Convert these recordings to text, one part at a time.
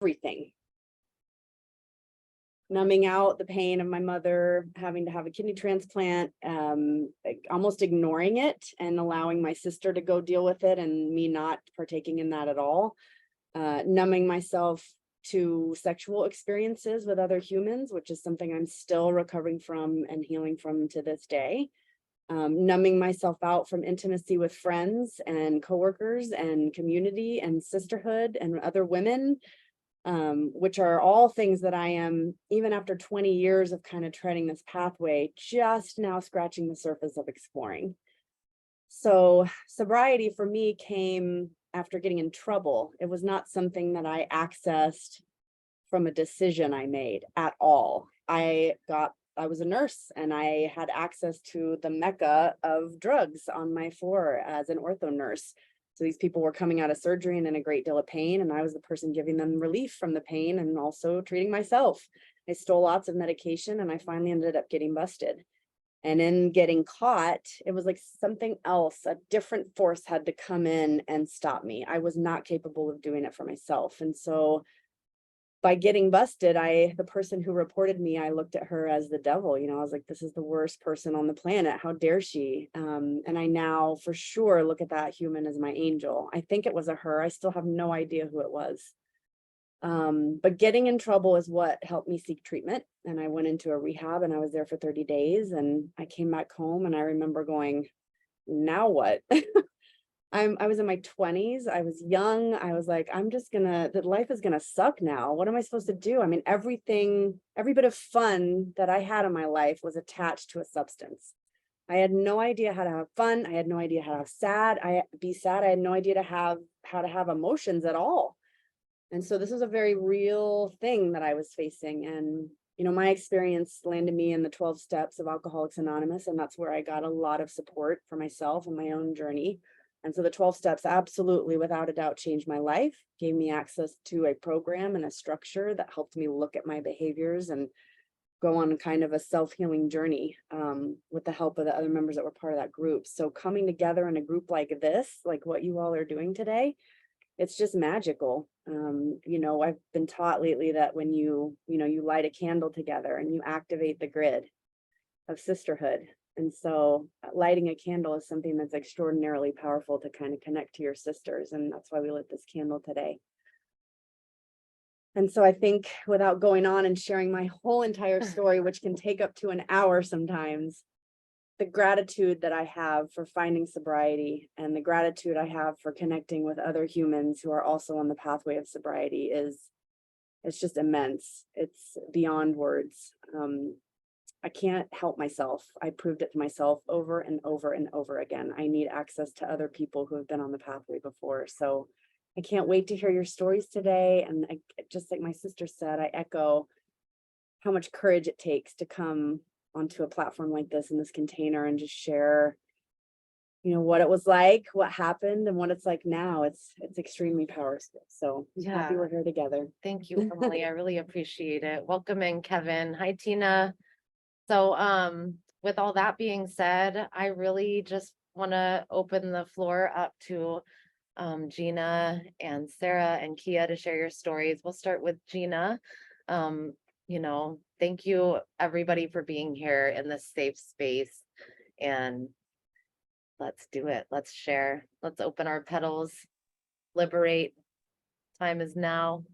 everything. Numbing out the pain of my mother having to have a kidney transplant, almost ignoring it and allowing my sister to go deal with it and me not partaking in that at all. Numbing myself to sexual experiences with other humans, which is something I'm still recovering from and healing from to this day. Numbing myself out from intimacy with friends and coworkers and community and sisterhood and other women, which are all things that I am, even after 20 years of kind of treading this pathway, just now scratching the surface of exploring. So sobriety for me came after getting in trouble. It was not something that I accessed from a decision I made at all. I was a nurse and I had access to the mecca of drugs on my floor as an ortho nurse. So these people were coming out of surgery and in a great deal of pain, and I was the person giving them relief from the pain and also treating myself. I stole lots of medication and I finally ended up getting busted. And in getting caught, it was like something else, a different force had to come in and stop me. I was not capable of doing it for myself. And so by getting busted, the person who reported me, I looked at her as the devil. I was like, this is the worst person on the planet. How dare she? And I now for sure look at that human as my angel. I think it was a her. I still have no idea who it was. But getting in trouble is what helped me seek treatment. And I went into a rehab and I was there for 30 days and I came back home and I remember going, now what? I was in my 20s. I was young. I was like, that life is gonna suck now. What am I supposed to do? I mean, every bit of fun that I had in my life was attached to a substance. I had no idea how to have fun. I had no idea how to be sad. I had no idea how to have emotions at all. And so this was a very real thing that I was facing. And, my experience landed me in the 12 steps of Alcoholics Anonymous. And that's where I got a lot of support for myself and my own journey. And so the 12 steps absolutely, without a doubt, changed my life, gave me access to a program and a structure that helped me look at my behaviors and go on kind of a self-healing journey with the help of the other members that were part of that group. So coming together in a group like this, like what you all are doing today, it's just magical. I've been taught lately that when you light a candle together and you activate the grid of sisterhood. And so lighting a candle is something that's extraordinarily powerful to kind of connect to your sisters. And that's why we lit this candle today. And so I think without going on and sharing my whole entire story, which can take up to an hour sometimes, the gratitude that I have for finding sobriety and the gratitude I have for connecting with other humans who are also on the pathway of sobriety it's just immense. It's beyond words. I can't help myself. I proved it to myself over and over and over again. I need access to other people who have been on the pathway before. So I can't wait to hear your stories today. And just like my sister said, I echo how much courage it takes to come onto a platform like this in this container and just share, what it was like, what happened, and what it's like now. It's extremely powerful. So Yeah. Happy we're here together. Thank you, Emily. I really appreciate it. Welcome in, Kevin. Hi, Tina. So with all that being said, I really just want to open the floor up to Gina and Sarah and Kia to share your stories. We'll start with Gina. Thank you everybody for being here in this safe space, and let's do it. Let's share. Let's open our petals. Liberate. Time is now.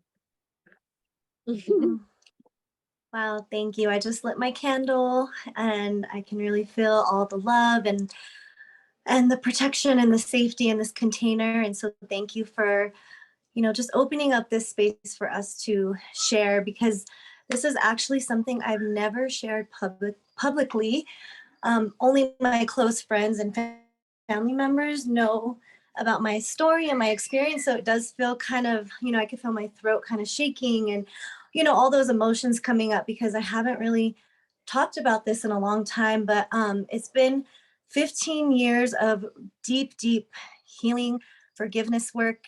Wow, thank you. I just lit my candle and I can really feel all the love and the protection and the safety in this container. And so thank you for, just opening up this space for us to share, because this is actually something I've never shared publicly. Only my close friends and family members know about my story and my experience. So it does feel kind of, I can feel my throat kind of shaking and, all those emotions coming up, because I haven't really talked about this in a long time. But it's been 15 years of deep, deep healing, forgiveness work,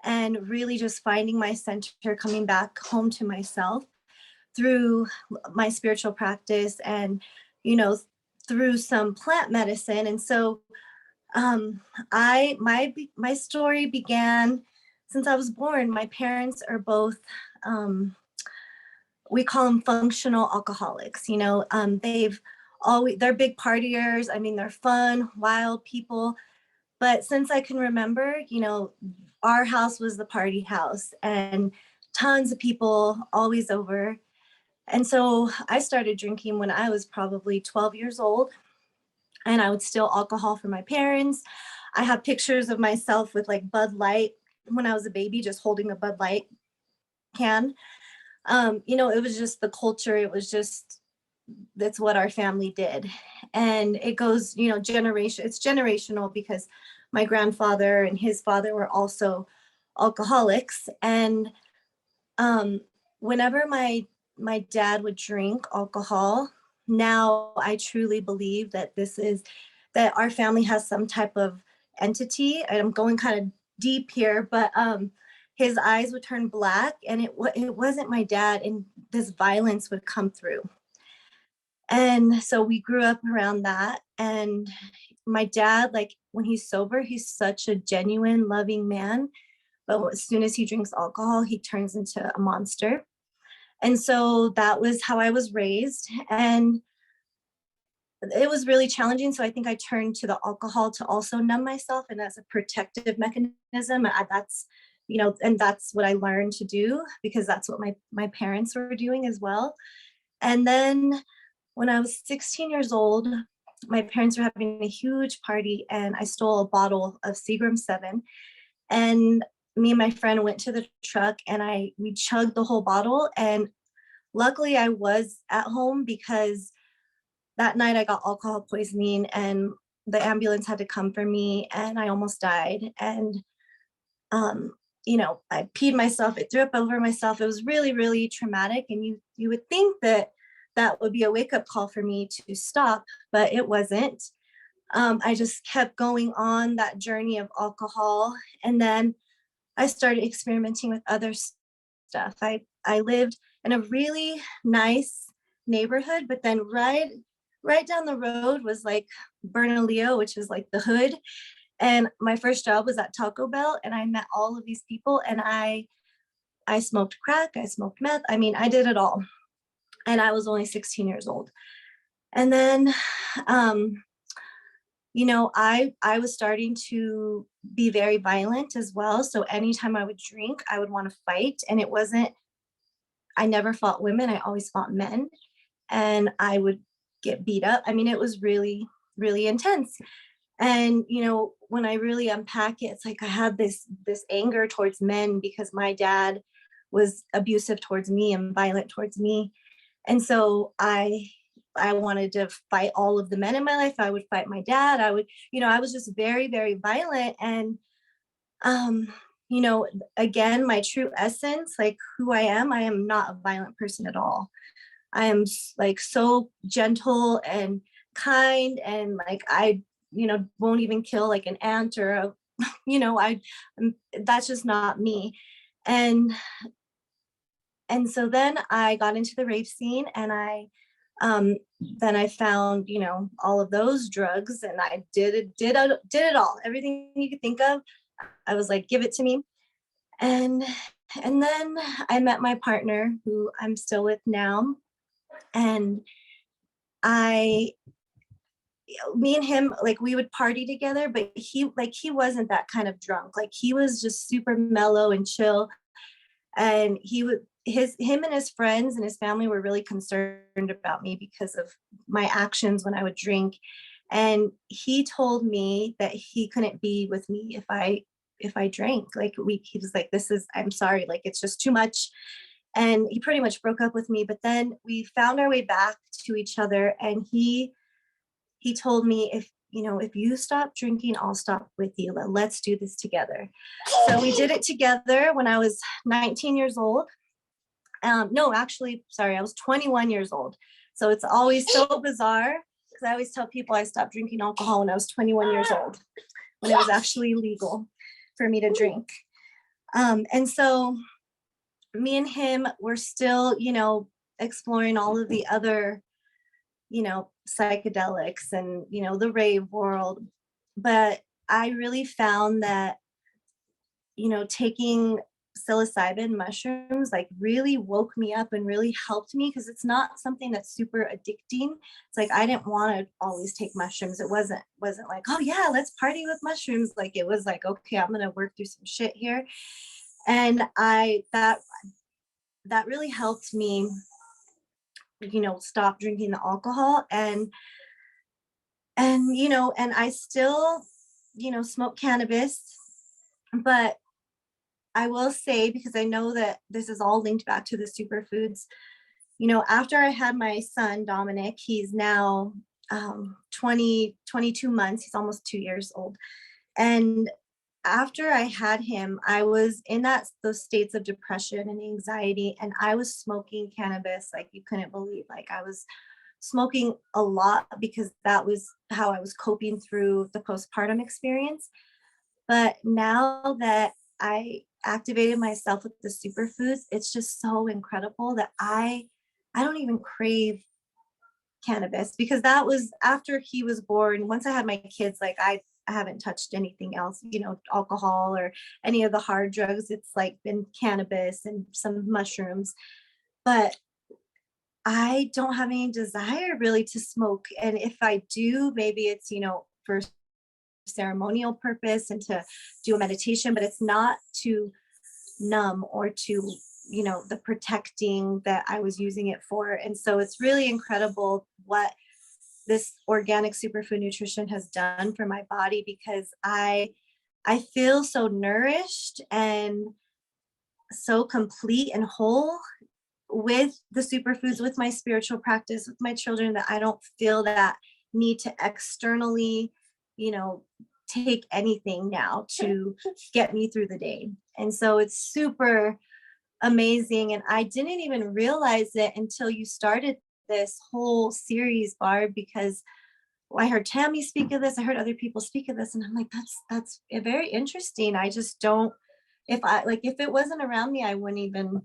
and really just finding my center, coming back home to myself through my spiritual practice and, through some plant medicine. And so my story began since I was born, my parents are both, we call them functional alcoholics. They're big partiers. I mean, they're fun, wild people. But since I can remember, our house was the party house and tons of people always over. And so I started drinking when I was probably 12 years old, and I would steal alcohol from my parents. I have pictures of myself with like Bud Light when I was a baby, just holding a Bud Light can. It was just the culture. It was just, that's what our family did. And it goes, it's generational, because my grandfather and his father were also alcoholics. And whenever my dad would drink alcohol, now I truly believe that that our family has some type of entity. And I'm going kind of deep here, but his eyes would turn black, and it wasn't my dad, and this violence would come through. And so we grew up around that. And my dad, like when he's sober, he's such a genuine, loving man. But as soon as he drinks alcohol, he turns into a monster. And so that was how I was raised. And it was really challenging. So I think I turned to the alcohol to also numb myself and as a protective mechanism. And that's what I learned to do, because that's what my parents were doing as well. And then when I was 16 years old, my parents were having a huge party, and I stole a bottle of Seagram 7. And me and my friend went to the truck, and we chugged the whole bottle. And luckily I was at home, because that night I got alcohol poisoning, and the ambulance had to come for me, and I almost died. And I peed myself, it threw up over myself. It was really, really traumatic. And you would think that would be a wake-up call for me to stop, but it wasn't. I just kept going on that journey of alcohol. And then I started experimenting with other stuff. I lived in a really nice neighborhood, but then right down the road was like Bernalillo, which is like the hood. And my first job was at Taco Bell, and I met all of these people, and I smoked crack, I smoked meth. I mean, I did it all. And I was only 16 years old. And then, I was starting to be very violent as well. So anytime I would drink, I would want to fight. And I never fought women, I always fought men. And I would get beat up. I mean, it was really, really intense. And, when I really unpack it, it's like I had this anger towards men, because my dad was abusive towards me and violent towards me. And so I wanted to fight all of the men in my life. I would fight my dad. I was just very, very violent. And, again, my true essence, like who I am not a violent person at all. I am like so gentle and kind, and like I won't even kill like an ant or that's just not me. And so then I got into the rave scene, and then I found all of those drugs, and I did it all, everything you could think of. I was like, give it to me. And then I met my partner, who I'm still with now. And me and him, like, we would party together, but he wasn't that kind of drunk. Like, he was just super mellow and chill. And him and his friends and his family were really concerned about me because of my actions when I would drink. And he told me that he couldn't be with me if I drank. Like, he was like, I'm sorry, like, it's just too much. And he pretty much broke up with me. But then we found our way back to each other, and he told me, if you stop drinking, I'll stop with you. Let's do this together. So we did it together when I was 19 years old. No, actually, sorry, I was 21 years old. So it's always so bizarre, because I always tell people I stopped drinking alcohol when I was 21 years old, when it was actually legal for me to drink. And so me and him were still, exploring all of the other, psychedelics and, the rave world. But I really found that taking psilocybin mushrooms like really woke me up and really helped me, because it's not something that's super addicting. It's like I didn't want to always take mushrooms. It wasn't like, oh yeah, let's party with mushrooms. Like it was like, okay, I'm gonna work through some shit here. And that really helped me, stop drinking the alcohol. And I still, smoke cannabis, but I will say, because I know that this is all linked back to the superfoods, after I had my son, Dominic, he's now 22 months, he's almost 2 years old. And after I had him, I was in those states of depression and anxiety, and I was smoking cannabis like you couldn't believe. Like I was smoking a lot because that was how I was coping through the postpartum experience. But now that I activated myself with the superfoods, it's just so incredible that I don't even crave cannabis, because that was after he was born. Once I had my kids, like I haven't touched anything else, alcohol or any of the hard drugs. It's like been cannabis and some mushrooms. But I don't have any desire really to smoke. And if I do, maybe it's, for ceremonial purpose and to do a meditation, but it's not to numb or to, the protecting that I was using it for. And so it's really incredible what this organic superfood nutrition has done for my body, because I feel so nourished and so complete and whole with the superfoods, with my spiritual practice, with my children, that I don't feel that need to externally, take anything now to get me through the day. And so it's super amazing. And I didn't even realize it until you started this whole series, Barb, because I heard Tammy speak of this, I heard other people speak of this, and I'm like, that's very interesting. I just don't, if it wasn't around me, I wouldn't even,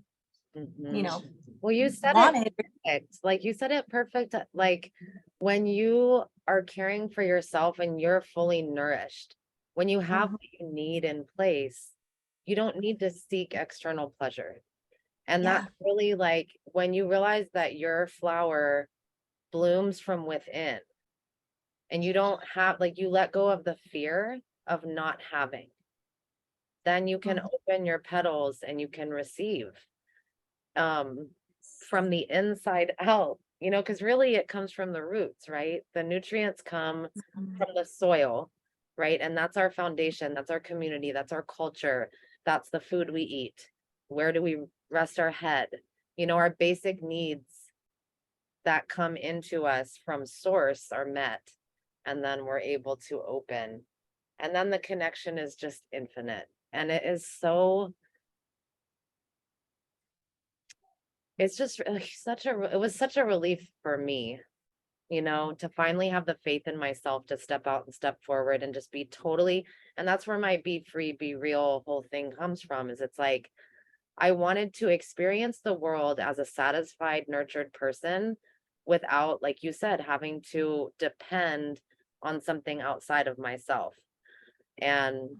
Mhm. Well, you said want it it. perfect. Like you said it perfect. Like when you are caring for yourself and you're fully nourished, when you have Mhm. what you need in place, you don't need to seek external pleasure. And Yeah. that's really like when you realize that your flower blooms from within, and you don't have, like, you let go of the fear of not having, then you can Mhm. open your petals and you can receive um from the inside out, because really it comes from the roots, right? The nutrients come Mhm. from the soil, right? And that's our foundation, that's our community, that's our culture, that's the food we eat. Where do we rest our head? Our basic needs that come into us from source are met, and then we're able to open. And then the connection is just infinite. And it is so, it's just like it was such a relief for me, to finally have the faith in myself to step out and step forward and just be totally, and that's where my be free, be real whole thing comes from, is it's like, I wanted to experience the world as a satisfied, nurtured person without, like you said, having to depend on something outside of myself. And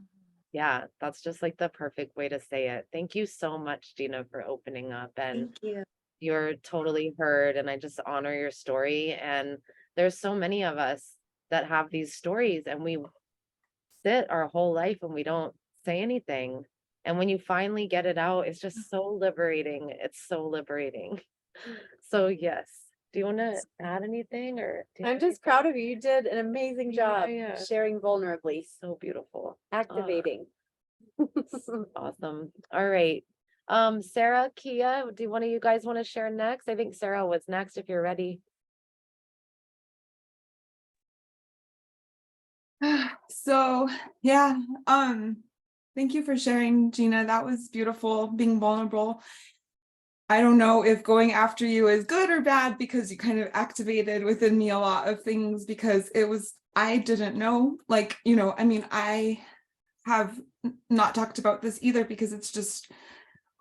yeah, that's just like the perfect way to say it. Thank you so much, Gina, for opening up. And Thank you. you're totally heard. And I just honor your story. And there's so many of us that have these stories, and we sit our whole life and we don't say anything. And when you finally get it out, it's just so liberating. It's so liberating. So yes. Do you want to add anything, or do you I'm have just proud of you. You did an amazing Yeah, job yeah. sharing vulnerably, anything? So beautiful. activating. Awesome. All right. Sarah, Kia, do one of you guys want to share next? I think Sarah was next if you're ready. So yeah, thank you for sharing, Gina. That was beautiful, being vulnerable. I don't know if going after you is good or bad, because you kind of activated within me a lot of things, because I didn't know, like, I have not talked about this either, because it's just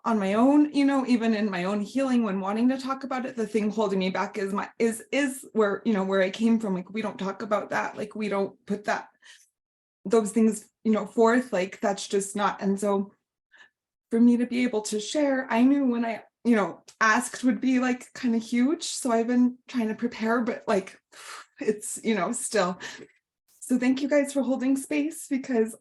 on my own, even in my own healing, when wanting to talk about it, the thing holding me back is where, where I came from. Like, we don't talk about that. Like, we don't put those things, forth. Like, that's just not. And so for me to be able to share, I knew when I, you know, asked would be like kind of huge. So I've been trying to prepare, but like it's, you know, still. So thank you guys for holding space, because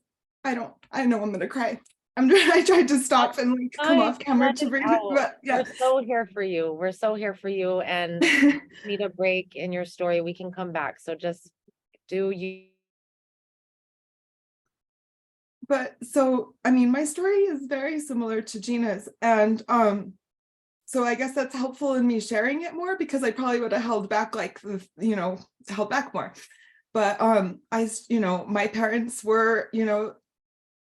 I know I'm gonna cry. I tried to stop and like come off camera Let to it breathe, out. but yeah. We're so here for you. We're so here for you, and need a break in your story, we can come back. So just do you. But so, I mean, my story is very similar to Gina's, and so I guess that's helpful in me sharing it more, because I probably would have held back, like, you know, held back more. But you know, my parents were, you know,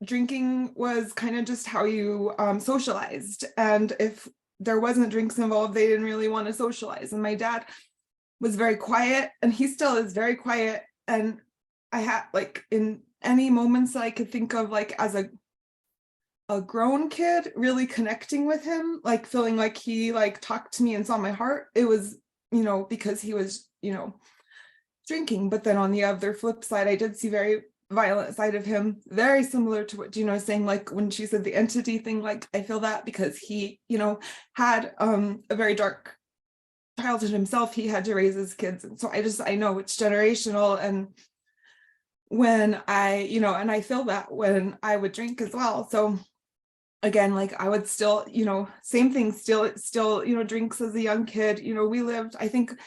drinking was kind of just how you socialized, and if there wasn't drinks involved, they didn't really want to socialize. And my dad was very quiet, and he still is very quiet. And I had, like, in any moments that I could think of, like as a grown kid, really connecting with him, like feeling like he like talked to me and saw my heart, it was, you know, because he was, you know, drinking. But then on the other flip side, I did see very violent side of him, very similar to what Gina was saying, like when she said the entity thing, like I feel that, because he, you know, had a very dark childhood himself. He had to raise his kids, and so I know it's generational. And when I, you know, and I feel that when I would drink as well. So again, like I would still, you know, same thing, still, you know, drinks as a young kid. You know, I think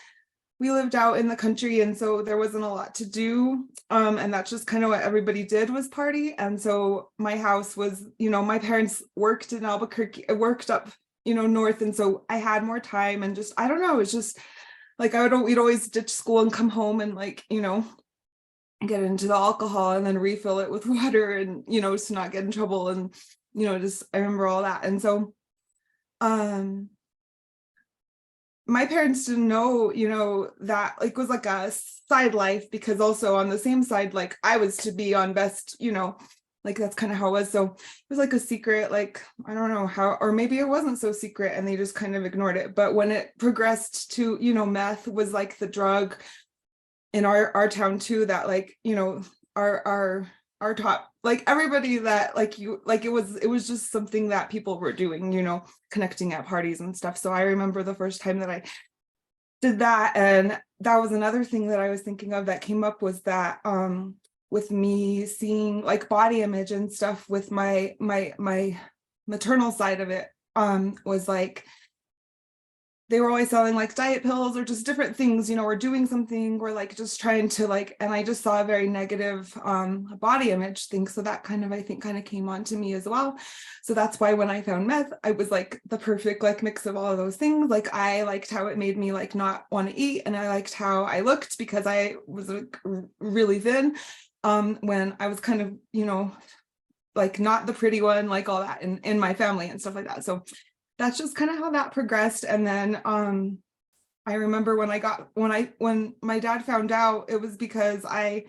we lived out in the country, and so there wasn't a lot to do. And that's just kind of what everybody did, was party. And so my house was, you know, my parents worked in Albuquerque, worked up, you know, north. And so I had more time, and just, I don't know, it's just like we'd always ditch school and come home and, like, you know, get into the alcohol and then refill it with water, and, you know, to not get in trouble. And, you know, just, I remember all that. And so my parents didn't know, you know, that like was like a side life, because also on the same side, like I was to be on best, you know, like that's kind of how it was. So it was like a secret, like, I don't know how, or maybe it wasn't so secret and they just kind of ignored it. But when it progressed to, you know, meth was like the drug in our town too, that, like, you know, our top, like everybody that, like, you, like, it was just something that people were doing, you know, connecting at parties and stuff. So I remember the first time that I did that. And that was another thing that I was thinking of that came up, was that with me seeing like body image and stuff with my maternal side of it, was like they were always selling like diet pills or just different things, you know, or doing something, or like just trying to, like, and I just saw a very negative body image thing. So that kind of, I think, kind of came on to me as well. So that's why when I found meth, I was like the perfect like mix of all of those things. Like I liked how it made me like not want to eat, and I liked how I looked, because I was like really thin when I was kind of, you know, like not the pretty one, like all that in my family and stuff like that. So that's just kind of how that progressed. And then I remember when my dad found out, it was because I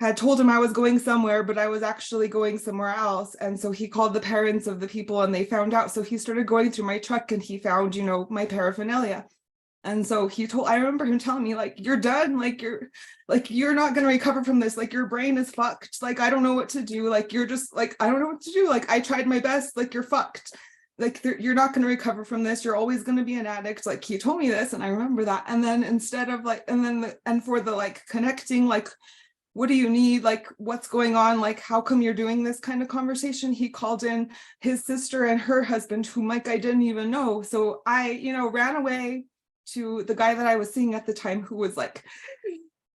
had told him I was going somewhere, but I was actually going somewhere else. And so he called the parents of the people, and they found out. So he started going through my truck, and he found, you know, my paraphernalia. And so I remember him telling me, like, you're done, like you're not going to recover from this, like your brain is fucked, like I don't know what to do, like you're just like, I don't know what to do, like I tried my best, like you're fucked, like you're not going to recover from this, you're always going to be an addict. Like he told me this, and I remember that. And then instead of like, and for the like connecting, like, what do you need, like what's going on, like how come you're doing this kind of conversation, he called in his sister and her husband, whom like I didn't even know. So I, you know, ran away to the guy that I was seeing at the time, who was like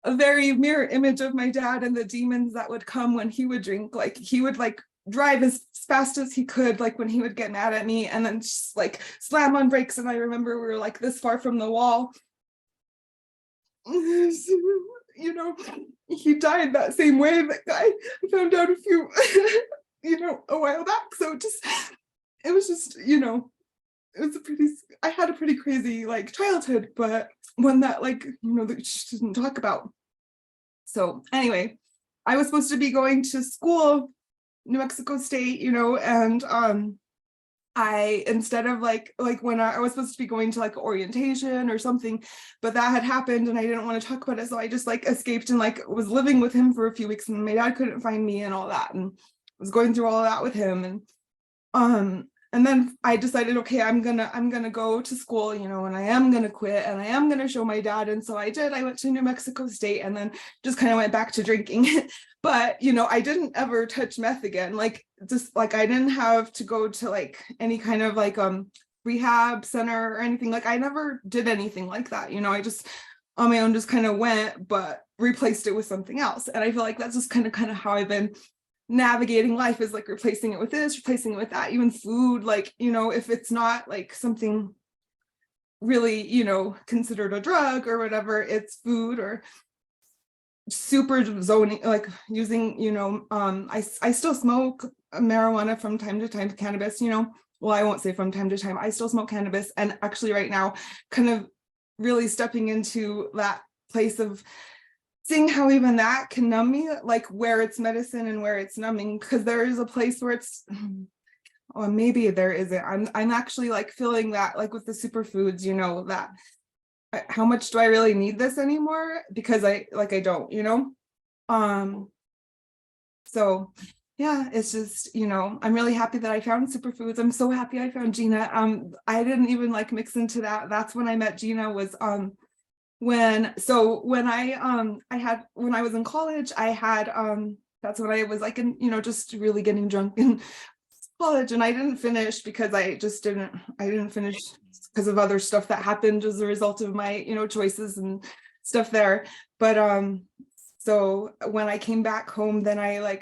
a very mirror image of my dad and the demons that would come when he would drink. Like he would like drive as fast as he could, like when he would get mad at me, and then just like slam on brakes. And I remember we were like this far from the wall. You know, he died that same way. That guy, I found out a few, you know, a while back. So it was just, you know, I had a pretty crazy like childhood, but one that, like, you know, that she didn't talk about. So anyway, I was supposed to be going to school, New Mexico State, you know, and I, instead of like when I was supposed to be going to like orientation or something, but that had happened and I didn't want to talk about it. So I just like escaped and like was living with him for a few weeks, and my dad couldn't find me and all that, and was going through all of that with him. And And then I decided, okay, I'm gonna go to school, you know, and I am gonna quit and I am gonna show my dad. And so I did. I went to New Mexico State and then just kind of went back to drinking. But, you know, I didn't ever touch meth again. Like, just like I didn't have to go to like any kind of like rehab center or anything. Like, I never did anything like that. You know, I just on my own just kind of went, but replaced it with something else. And I feel like that's just kind of how I've been navigating life, is like replacing it with this, replacing it with that. Even food, like, you know, if it's not like something really, you know, considered a drug or whatever, it's food or super zoning, like using, you know, I still smoke marijuana from time to time, cannabis, you know, well, I won't say from time to time, I still smoke cannabis. And actually right now, kind of really stepping into that place of seeing how even that can numb me, like where it's medicine and where it's numbing, because there is a place where it's, or maybe there isn't. I'm actually like feeling that, like with the superfoods, you know, that how much do I really need this anymore? Because I don't, you know? So yeah, it's just, you know, I'm really happy that I found superfoods. I'm so happy I found Gina. I didn't even like mix into that. That's when I met Gina, was when I was in college, I had that's when I was like in, you know, just really getting drunk in college, and I didn't finish because I didn't finish because of other stuff that happened as a result of my, you know, choices and stuff there. But so when I came back home, then I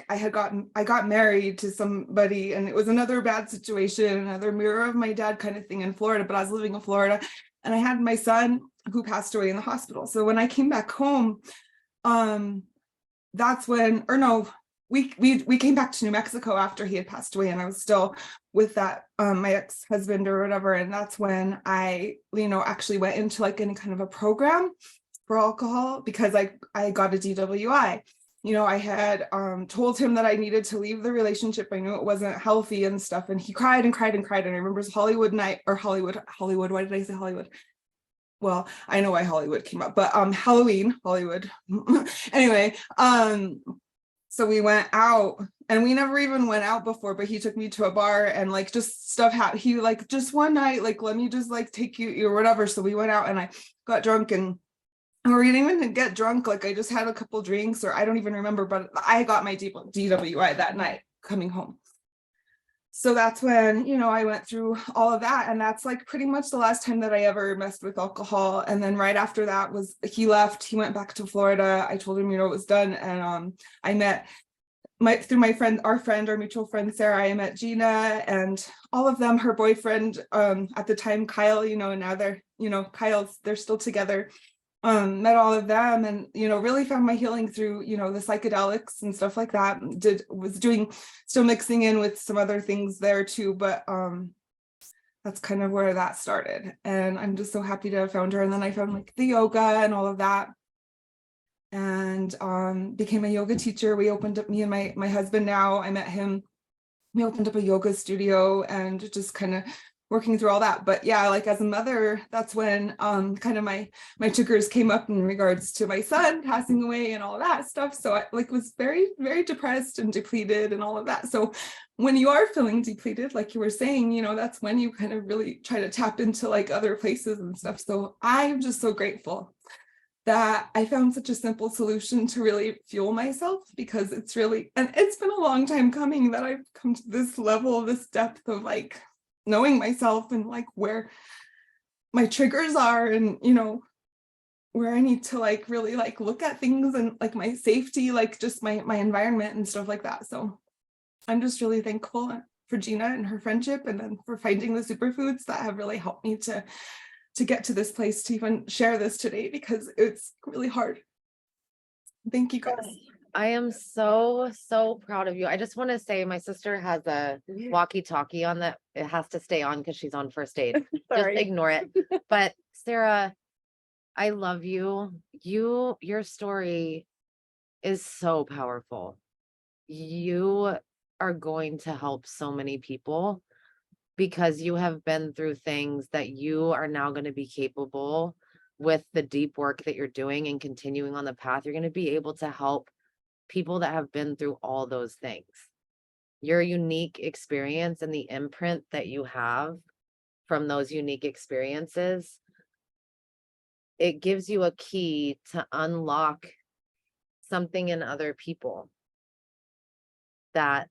got married to somebody, and it was another bad situation, another mirror of my dad kind of thing in Florida, but I was living in Florida, and I had my son who passed away in the hospital. So when I came back home, that's when, or no, we came back to New Mexico after he had passed away, and I was still with that my ex-husband or whatever. And that's when I, you know, actually went into like any kind of a program for alcohol, because I got a DWI. You know, I had told him that I needed to leave the relationship. I knew it wasn't healthy and stuff, and he cried and cried and cried. And I remember it was Hollywood night, or Hollywood. Why did I say Hollywood? Well, I know why Hollywood came up, but Halloween, Hollywood. Anyway, so we went out, and we never even went out before, but he took me to a bar, and like just stuff happened. He like, just one night, like, let me just like take you or whatever. So we went out and I got drunk, and or we didn't even get drunk. Like I just had a couple drinks, or I don't even remember, but I got my DWI that night coming home. So that's when, you know, I went through all of that. And that's like pretty much the last time that I ever messed with alcohol. And then right after that was, he left, he went back to Florida. I told him, you know, it was done. And I met through our mutual friend, Sarah, I met Gina and all of them, her boyfriend, at the time, Kyle, you know, and now they're, you know, they're still together. Met all of them, and, you know, really found my healing through, you know, the psychedelics and stuff like that. Still mixing in with some other things there too, but that's kind of where that started. And I'm just so happy to have found her. And then I found like the yoga and all of that, and became a yoga teacher. We opened up, me and my husband now, I met him, we opened up a yoga studio, and just kind of working through all that. But yeah, like as a mother, that's when kind of my triggers came up in regards to my son passing away and all of that stuff. So I like was very, very depressed and depleted and all of that. So when you are feeling depleted, like you were saying, you know, that's when you kind of really try to tap into like other places and stuff. So I'm just so grateful that I found such a simple solution to really fuel myself, because it's really, and it's been a long time coming that I've come to this level, this depth of like knowing myself and like where my triggers are, and, you know, where I need to like really like look at things, and like my safety, like just my environment and stuff like that. So I'm just really thankful for Gina and her friendship, and then for finding the superfoods that have really helped me to get to this place, to even share this today, because it's really hard. Thank you guys. I am so, so proud of you. I just want to say my sister has a walkie-talkie on that. It has to stay on because she's on first aid. Just Sorry. ignore it. But Sarah, I love you. Your story is so powerful. You are going to help so many people because you have been through things that you are now going to be capable with the deep work that you're doing and continuing on the path. You're going to be able to help people that have been through all those things. your unique experience and the imprint that you have from those unique experiences, it gives you a key to unlock something in other people that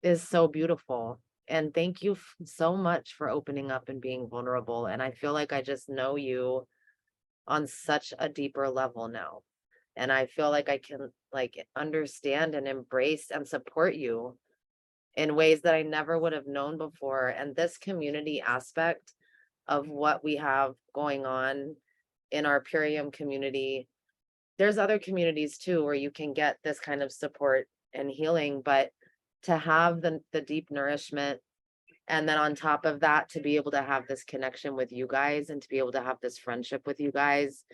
is so beautiful. And thank you so much for opening up and being vulnerable. And I feel like I just know you on such a deeper level now. And I feel like I can like understand and embrace and support you in ways that I never would have known before. And this community aspect of what we have going on in our Purium community, there's other communities too where you can get this kind of support and healing, but to have the deep nourishment, and then on top of that, to be able to have this connection with you guys and to be able to have this friendship with you guys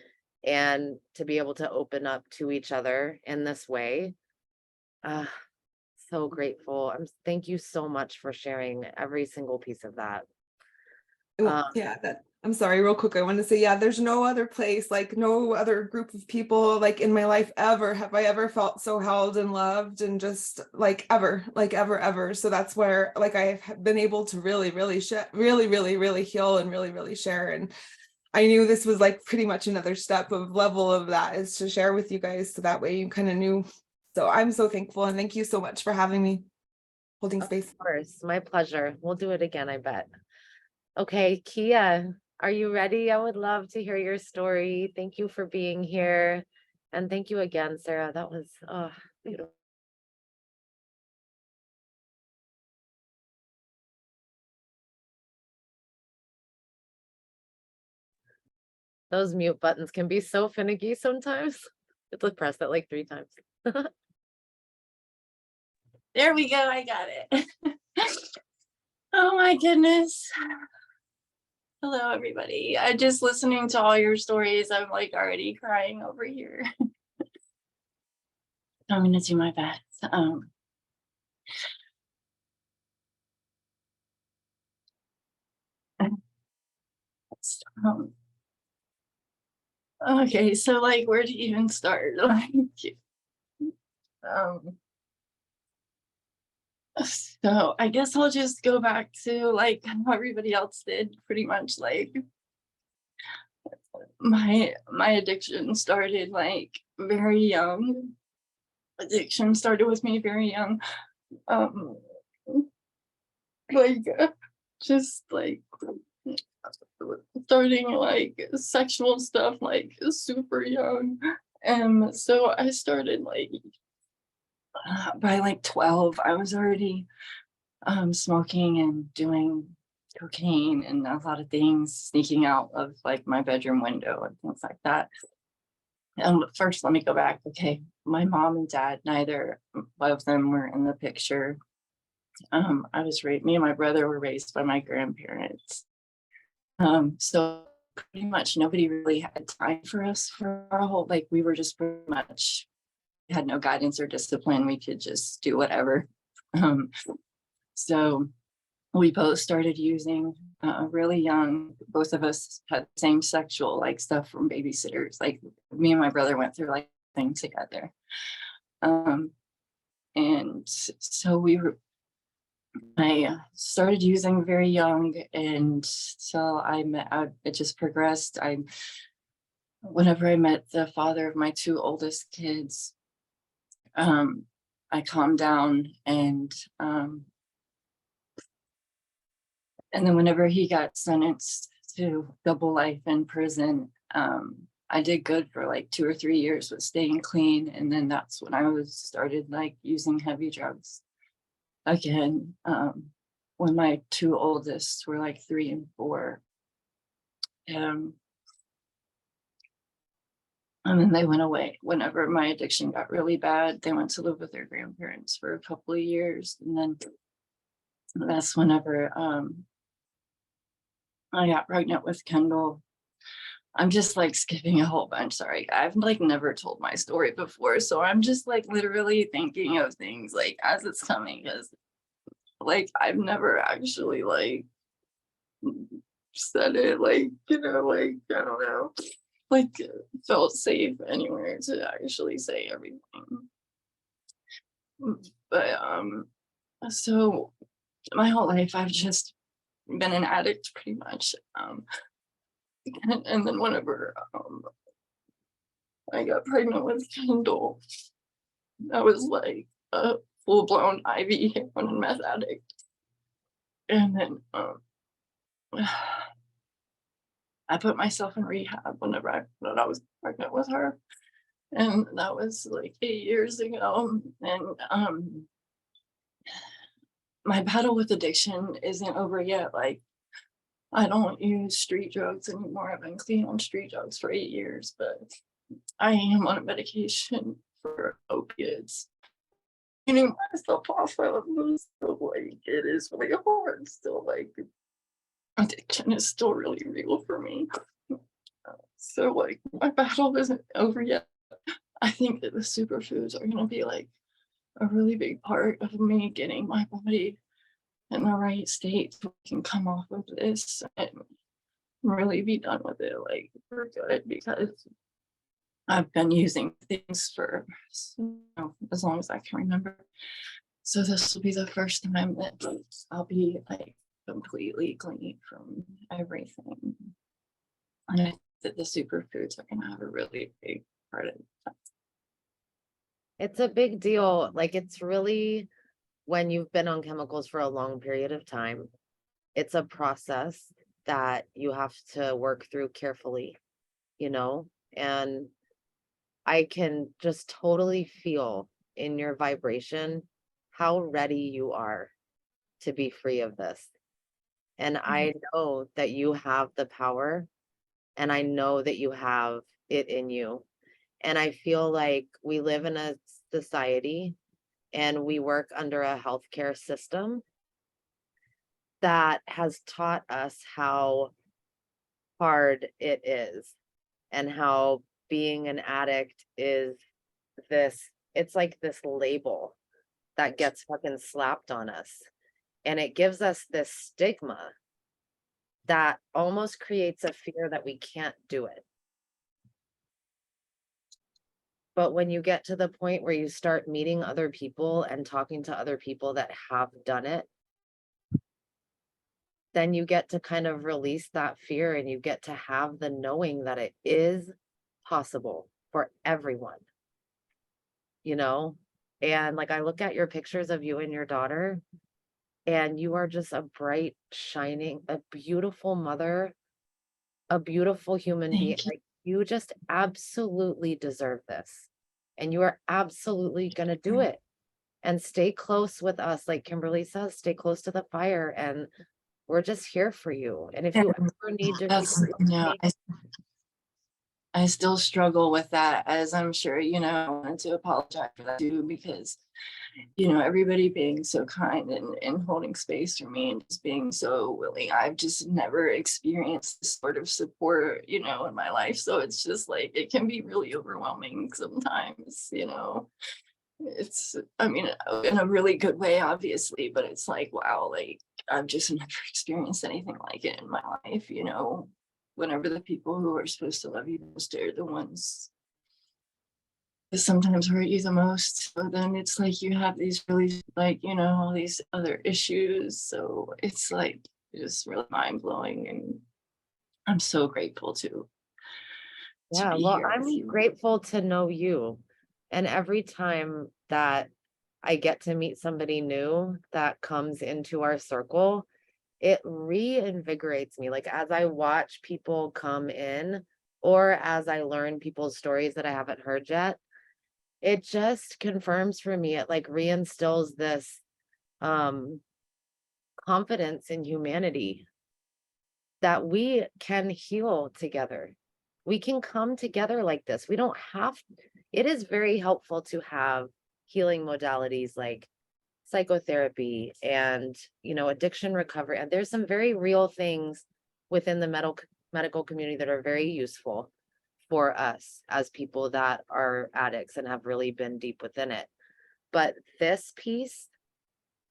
and to be able to open up to each other in this way. So grateful. Thank you so much for sharing every single piece of that. Yeah, I'm sorry, real quick. I want to say, yeah, there's no other place, like no other group of people like in my life ever have I ever felt so held and loved and just like ever. So that's where like I've been able to really really heal and really share. And I knew this was like pretty much another step of level of that is to share with you guys. So that way you kind of knew. So I'm so thankful and thank you so much for having me, holding space. Of course, my pleasure. We'll do it again, I bet. Okay, Kia, are you ready? I would love to hear your story. Thank you for being here. And thank you again, Sarah. That was beautiful. Those mute buttons can be so finicky sometimes. It's like press that like 3 times. There we go. I got it. Oh my goodness. Hello, everybody. I just listening to all your stories. I'm like already crying over here. I'm gonna do my best. Okay, so like where to even start? Like, so I guess I'll just go back to like how everybody else did, pretty much. Like my addiction started like very young. Addiction started with me very young. Like just like starting like sexual stuff like super young. And so I started like by like 12, I was already smoking and doing cocaine and a lot of things, sneaking out of like my bedroom window and things like that. First, let me go back. Okay, my mom and dad, neither of them were in the picture. Me and my brother were raised by my grandparents. So pretty much nobody really had time for us for our whole, like we were just pretty much had no guidance or discipline. We could just do whatever. So we both started using really young. Both of us had the same sexual like stuff from babysitters. Like me and my brother went through like things together. And so I started using very young, and so it just progressed. Whenever I met the father of my 2 oldest kids, I calmed down, and then whenever he got sentenced to double life in prison, I did good for like 2 or 3 years with staying clean, and then that's when I started like using heavy drugs again. When my 2 oldest were like 3 and 4. And then they went away. Whenever my addiction got really bad, they went to live with their grandparents for a couple of years. And then that's whenever I got pregnant with Kendall. I'm just like skipping a whole bunch. Sorry, I've like never told my story before. So I'm just like literally thinking of things like as it's coming, because like I've never actually like said it, like, you know, like I don't know, like felt safe anywhere to actually say everything. But so my whole life I've just been an addict pretty much. And then whenever I got pregnant with Kendall, I was like a full-blown IV heroin and meth addict. And then I put myself in rehab whenever I found out I was pregnant with her. And that was like 8 years ago. And my battle with addiction isn't over yet. Like, I don't use street drugs anymore. I've been clean on street drugs for 8 years, but I am on a medication for opiates. Getting myself off of those, so like it is really hard. Still, like addiction is still really real for me. So like my battle isn't over yet. I think that the superfoods are gonna be like a really big part of me getting my body in the right state so I can come off of this and really be done with it like for good, because I've been using things for as long as I can remember. So this will be the first time that I'll be like completely clean from everything. And I think that the superfoods are gonna have a really big part of it. It's a big deal. Like, it's really, when you've been on chemicals for a long period of time, it's a process that you have to work through carefully, you know? And I can just totally feel in your vibration how ready you are to be free of this. And I know that you have the power, and I know that you have it in you. And I feel like we live in a society and we work under a healthcare system that has taught us how hard it is, and how being an addict is this, it's like this label that gets fucking slapped on us. And it gives us this stigma that almost creates a fear that we can't do it. But when you get to the point where you start meeting other people and talking to other people that have done it, then you get to kind of release that fear, and you get to have the knowing that it is possible for everyone, you know? And like, I look at your pictures of you and your daughter, and you are just a bright, shining, a beautiful mother, a beautiful human being. Thank you. Like, you just absolutely deserve this. And you are absolutely going to do it. And stay close with us. Like Kimberly says, stay close to the fire, and we're just here for you. And if you ever need to, That's, I still struggle with that, as I'm sure, I wanted to apologize for that too, because, everybody being so kind and holding space for me and just being so willing. I've just never experienced this sort of support, in my life. So it's just like, it can be really overwhelming sometimes, It's, I mean, in a really good way, obviously, but it's like, wow, like I've just never experienced anything like it in my life, whenever the people who are supposed to love you most are the ones that sometimes hurt you the most. But then it's like you have these really, like, all these other issues. So it's like just really mind-blowing. And I'm so grateful to yeah, be well, here with I'm you. grateful to know you. And every time that I get to meet somebody new that comes into our circle, it reinvigorates me. Like, as I watch people come in, or as I learn people's stories that I haven't heard yet, it just confirms for me, it like reinstills this confidence in humanity that we can heal together. We can come together like this. We don't have, it is very helpful to have healing modalities like psychotherapy and, addiction recovery. And there's some very real things within the medical community that are very useful for us as people that are addicts and have really been deep within it. But this piece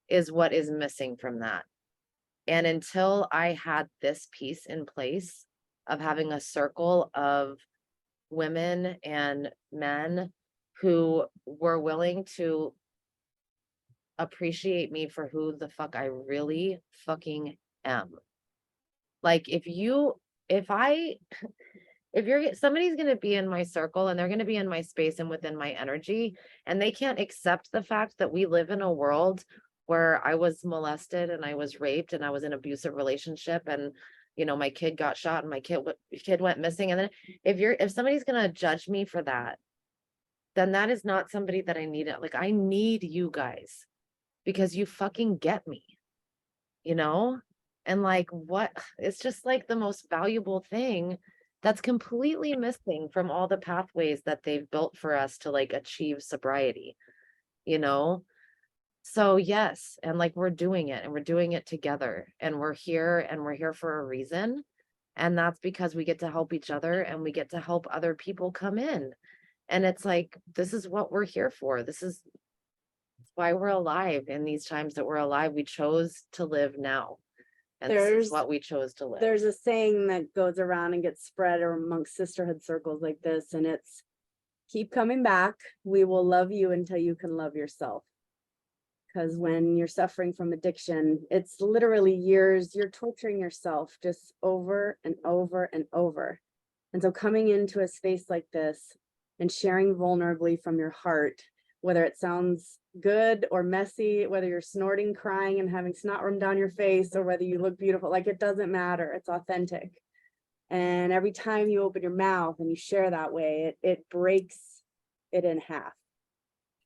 is what is missing from that. And until I had this piece in place of having a circle of women and men who were willing to appreciate me for who the fuck I really fucking am. Like if you're somebody's going to be in my circle and they're going to be in my space and within my energy, and they can't accept the fact that we live in a world where I was molested and I was raped and I was in an abusive relationship, and you know, my kid got shot and my kid went missing. And then if somebody's going to judge me for that, then that is not somebody that I need. Like, I need you guys because you fucking get me, you know? And like, what, it's just like the most valuable thing that's completely missing from all the pathways that they've built for us to like achieve sobriety, you know? So yes, and like we're doing it and we're doing it together, and we're here for a reason. And that's because we get to help each other and we get to help other people come in. And it's like, this is what we're here for. This is why we're alive in these times that we're alive. We chose to live now. And this There's- is what we chose to live. There's a saying that goes around and gets spread amongst sisterhood circles like this, and it's keep coming back. We will love you until you can love yourself. Because when you're suffering from addiction, it's literally years, you're torturing yourself just over and over and over. And so coming into a space like this and sharing vulnerably from your heart, whether it sounds good or messy, whether you're snorting, crying, and having snot run down your face, or whether you look beautiful, like it doesn't matter. It's authentic. And every time you open your mouth and you share that way, it breaks it in half.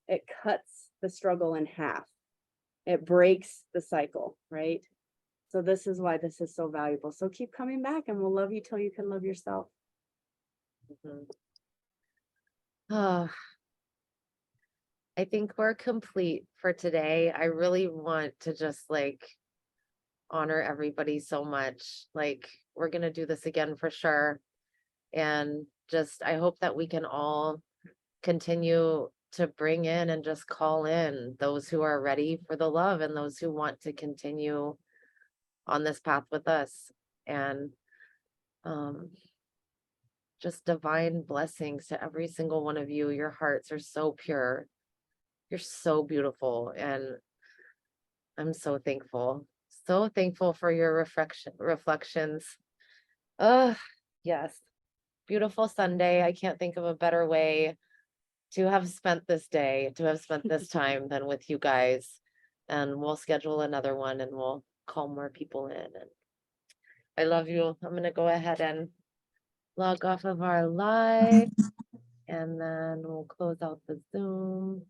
It cuts the struggle in half. It breaks the cycle, right? So this is why this is so valuable. So keep coming back and we'll love you till you can love yourself. Oh, I think we're complete for today. I really want to just like honor everybody so much. Like, we're going to do this again for sure. And just, I hope that we can all continue to bring in and just call in those who are ready for the love and those who want to continue on this path with us. And just divine blessings to every single one of you. Your hearts are so pure. You're so beautiful. And I'm so thankful for your reflections. Oh, yes. Beautiful Sunday. I can't think of a better way to have spent this day, to have spent this time than with you guys. And we'll schedule another one and we'll call more people in. And I love you. I'm going to go ahead and log off of our live, and then we'll close out the Zoom.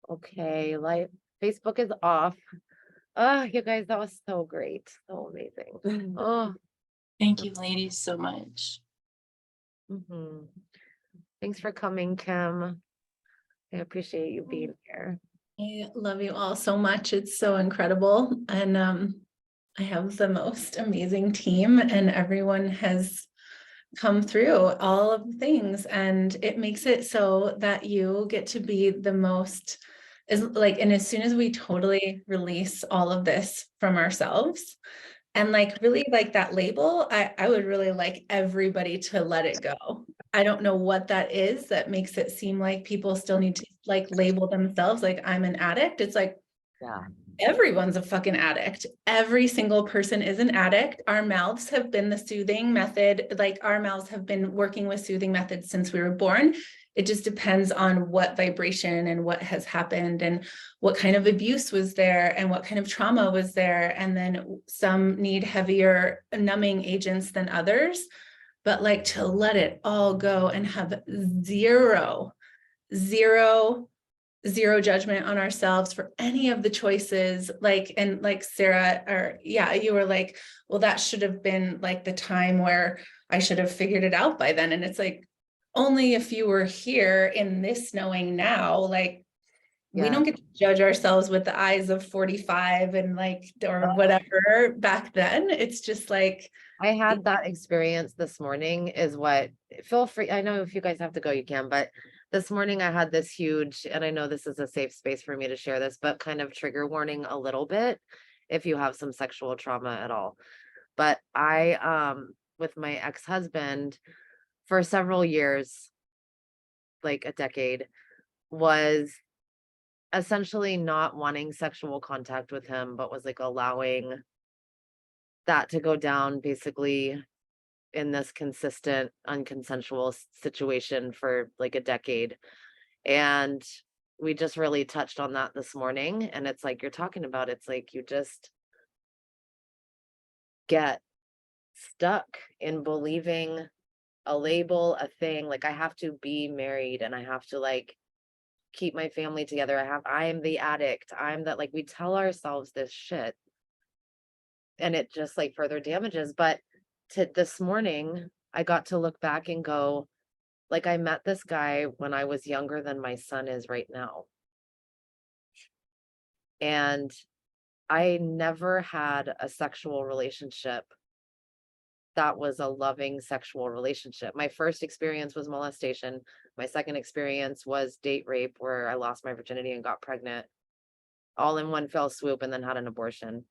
Okay, Facebook is off. Oh, you guys, that was so great. So amazing. Oh, Thank you, ladies, so much. Thanks for coming, Kim. I appreciate you being here. I love you all so much. It's so incredible. And I have the most amazing team, and everyone has come through all of the things, and it makes it so that you get to be the most and as soon as we totally release all of this from ourselves and like really like that label, I would really like everybody to let it go. I don't know what that is that makes it seem like people still need to like label themselves like I'm an addict. It's like, Yeah. Everyone's a fucking addict. Every single person is an addict. Our mouths have been the soothing method. Like our mouths have been working with soothing methods since we were born. It just depends on what vibration and what has happened and what kind of abuse was there and what kind of trauma was there. And then some need heavier numbing agents than others. But like to let it all go and have zero judgment on ourselves for any of the choices, like, and like Sarah, or yeah, you were like, well, that should have been like the time where I should have figured it out by then. And it's like, only if you were here in this knowing now, like, we don't get to judge ourselves with the eyes of 45 and like, or whatever back then. It's just like, I had that experience this morning is what, feel free. I know if you guys have to go, you can, but this morning I had this huge, and I know this is a safe space for me to share this, but kind of trigger warning a little bit if you have some sexual trauma at all. But I, with my ex-husband for several years, like a decade, was essentially not wanting sexual contact with him, but was like allowing that to go down basically in this consistent, unconsensual situation for like a decade. And we just really touched on that this morning. And it's like you're talking about, it's like you just get stuck in believing a label, a thing, like I have to be married and I have to like keep my family together. I am the addict. I'm that, like we tell ourselves this shit and it just like further damages. But to this morning, I got to look back and go, like I met this guy when I was younger than my son is right now. And I never had a sexual relationship that was a loving sexual relationship. My first experience was molestation. My second experience was date rape, where I lost my virginity and got pregnant all in one fell swoop and then had an abortion.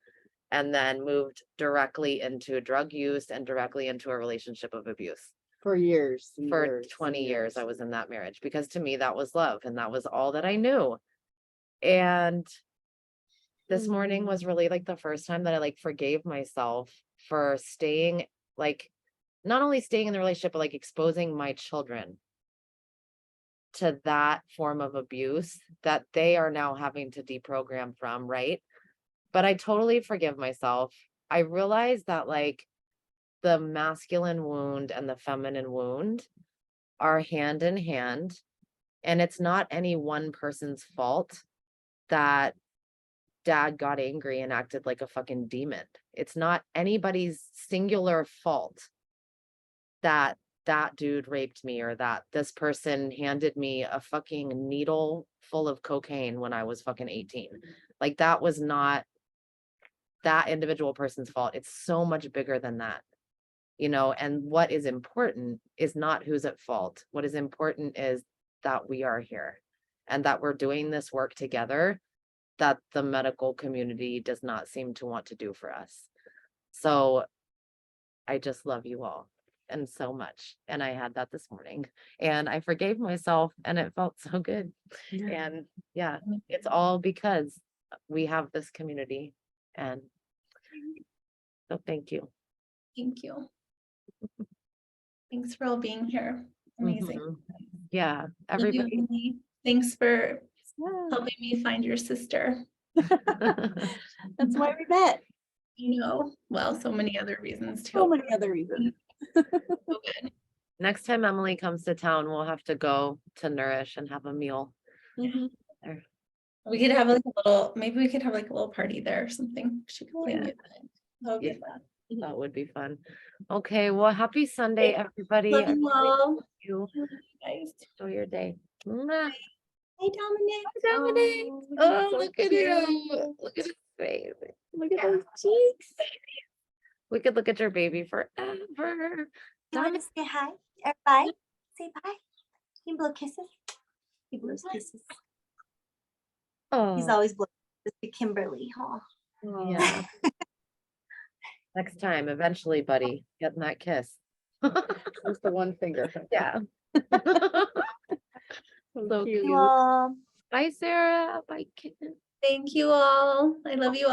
And then moved directly into drug use and directly into a relationship of abuse. For years. and For years 20 and years, I was in that marriage because to me that was love and that was all that I knew. And this morning was really like the first time that I like forgave myself for staying, like not only staying in the relationship, but like exposing my children to that form of abuse that they are now having to deprogram from, right? But I totally forgive myself. I realize that like the masculine wound and the feminine wound are hand in hand, and it's not any one person's fault that dad got angry and acted like a fucking demon. It's not anybody's singular fault that that dude raped me or that this person handed me a fucking needle full of cocaine when I was fucking 18. Like that was not that individual person's fault. It's so much bigger than that, you know. And what is important is not who's at fault. What is important is that we are here and that we're doing this work together that the medical community does not seem to want to do for us. So I just love you all and so much. And I had that this morning and I forgave myself and it felt so good. And yeah, it's all because we have this community. And so thank you. Thank you. Thanks for all being here. Amazing. Mhm. Yeah, Love you, everybody. Emily. Thanks for helping me find your sister. That's why we met. You know, well, so many other reasons too. So many other reasons. So good. Next time Emily comes to town, we'll have to go to Nourish and have a meal. There. We could have like a little, maybe we could have like a little party there or something. She could bring you. That would be Yeah. fun. That would be fun. Okay, well, happy Sunday, everybody. Love I you really all. love you. Guys. Enjoy your day. Mwah. Hey, Dominic. Dominic. Oh, Oh, look at him. Look at his face. Look at those cheeks. We could look at your baby forever. You want Dominic. to say hi or bye? Say bye. Can you blow kisses? He blows kisses. He's Oh, always blowing kisses to Kimberly. Huh? yeah. Next time, eventually, buddy, getting that kiss. Just the one finger. Yeah. So cute. You all. Bye, Sarah. Bye, kitten. Thank you all. I love you all.